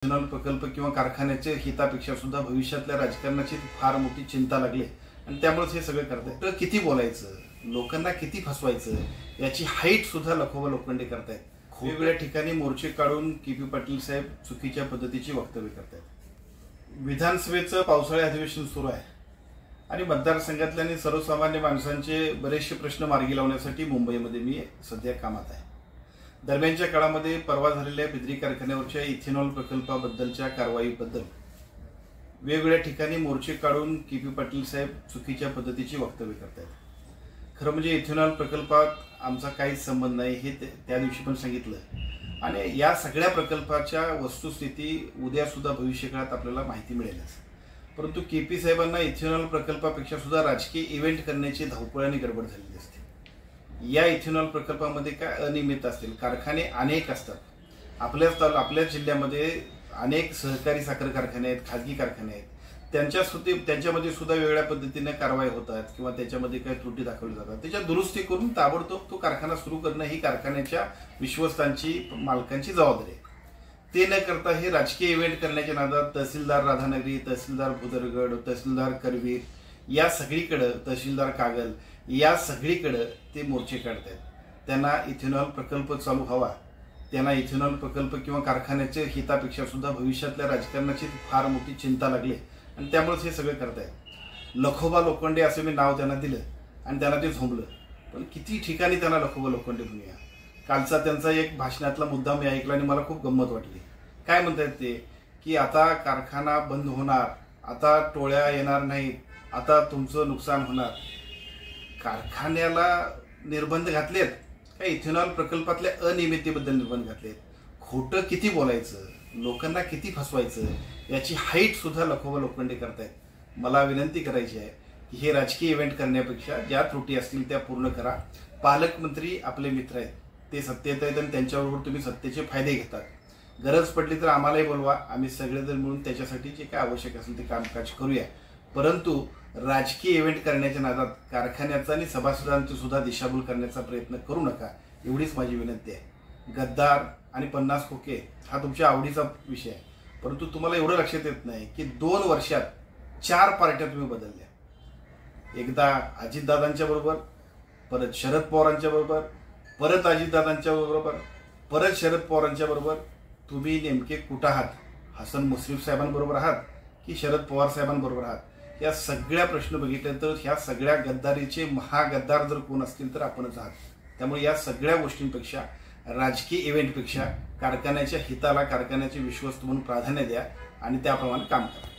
Ethanol प्रकल्प किंवा कारखान्याच्या हितापेक्षा सुद्धा भविष्यातल्या राजकारणाची फार मोठी चिंता लागली आणि त्यामुळेच हे सगळं करतायत। तर किती बोलायचं, लोकांना किती फसवायचं याची हाईट सुद्धा लखोबा लोखंडे करतायत। वेगवेगळ्या ठिकाणी मोर्चे काढून के.पी. पाटील साहेब चुकीच्या पद्धतीची वक्तव्य करतायत। विधानसभेचं पावसाळी अधिवेशन सुरू आहे आणि मतदारसंघातल्या आणि सर्वसामान्य माणसांचे बरेचसे प्रश्न मार्गी लावण्यासाठी मुंबईमध्ये मी सध्या कामात आहे। दरम्यानच्या काळामध्ये परवा झालेल्या बिद्री कारखान्यावरच्या इथेनॉल प्रकल्पाबद्दलच्या कारवाईबद्दल वेगवेगळ्या ठिकाणी मोर्चे काढून के.पी. पाटील साहेब चुकीच्या पद्धतीची वक्तव्य करतायत। खरं म्हणजे इथेनॉल प्रकल्पात आमचा काहीच संबंध नाही हे त्या दिवशी पण सांगितलं आणि या सगळ्या प्रकल्पाच्या वस्तुस्थिती उद्या सुद्धा भविष्यकाळात आपल्याला माहिती मिळेलच। परंतु के.पी. साहेबांना इथेनॉल प्रकल्पापेक्षा सुद्धा राजकीय इव्हेंट करण्याची धावपळ आणि गडबड झालेली असते। या इथेनॉल प्रकल्पामध्ये काय अनियमित असतील, कारखाने अनेक असतात। आपल्या जिल्ह्यामध्ये अनेक सहकारी साखर कारखाने आहेत, खाजगी कारखाने आहेत। त्यांच्यामध्ये सुद्धा वेगळ्या पद्धतीने कारवाई होतात किंवा त्याच्यामध्ये काही त्रुटी दाखवल्या जातात। त्याच्या दुरुस्ती करून ताबडतोब तो कारखाना सुरू करणं ही कारखान्याच्या विश्वस्तांची, मालकांची जबाबदारी आहे। ते न करता हे राजकीय इव्हेंट करण्याच्या नादात तहसीलदार राधानगरी, तहसीलदार भुदरगड, तहसीलदार करवीर या सगळीकडे, तहसीलदार कागल या सगळीकडे ते मोर्चे काढतात। त्यांना इथेनॉल प्रकल्प चालू हवा, त्यांना इथेनॉल प्रकल्प किंवा कारखान्याच्या हितापेक्षा सुद्धा भविष्यातल्या राजकारणाची फार मोठी चिंता लागली आणि त्यामुळेच हे सगळं करतायत। लखोबा लोखंडे असं मी नाव त्यांना दिलं आणि त्यांना ते झोंबलं, पण किती ठिकाणी त्यांना लखोबा लोखंडे म्हणूया। कालचा त्यांचा एक भाषणातला मुद्दा मी ऐकला आणि मला खूप गंमत वाटली। काय म्हणतात ते की आता कारखाना बंद होणार, आता टोळ्या येणार नाहीत, आता तुमचं नुकसान होणार। कारखान्याला निर्बंध घातलेत का इथेनॉल प्रकल्पातल्या अनियमिततेबद्दल निर्बंध घातलेत? खोटं किती बोलायचं, लोकांना किती फसवायचं याची हाईट सुद्धा लखोबा लोखंडे करतायत। मला विनंती करायची आहे की हे राजकीय इव्हेंट करण्यापेक्षा ज्या त्रुटी असतील त्या पूर्ण करा। पालकमंत्री आपले मित्र आहेत, ते सत्तेत आहेत आणि त्यांच्याबरोबर तुम्ही सत्तेचे फायदे घेतात। गरज पडली तर आम्हालाही बोलवा, आम्ही सगळेजण मिळून त्याच्यासाठी जे काय आवश्यक असेल ते कामकाज करूया। परंतु राजकीय इव्हेंट करण्याच्या नादात कारखान्याचा आणि सभासदांची सुद्धा दिशाभूल करण्याचा प्रयत्न करू नका, एवढीच माझी विनंती आहे। गद्दार आणि 50 खोके हा तुमच्या आवडीचा विषय आहे, परंतु तुम्हाला एवढं लक्षात येत नाही की 2 वर्षात 4 पार्ट्या तुम्ही बदलल्या। एकदा अजितदादांच्या बरोबर, परत शरद पवारांच्या बरोबर, परत अजितदादांच्या बरोबर, परत शरद पवारांच्या बरोबर। तुम्ही नेमके कुठं आहात? हसन मुश्रीफ साहेबांबरोबर आहात की शरद पवार साहेबांबरोबर आहात? या सगळ्या प्रश्न बघितले तर ह्या सगळ्या गद्दारीचे महागद्दार जर कोण असतील तर आपणच आहात। त्यामुळे या सगळ्या गोष्टींपेक्षा, राजकीय इव्हेंटपेक्षा कारखान्याच्या हिताला कारखान्याचे विश्वस्त म्हणून प्राधान्य द्या आणि त्याप्रमाणे काम करा।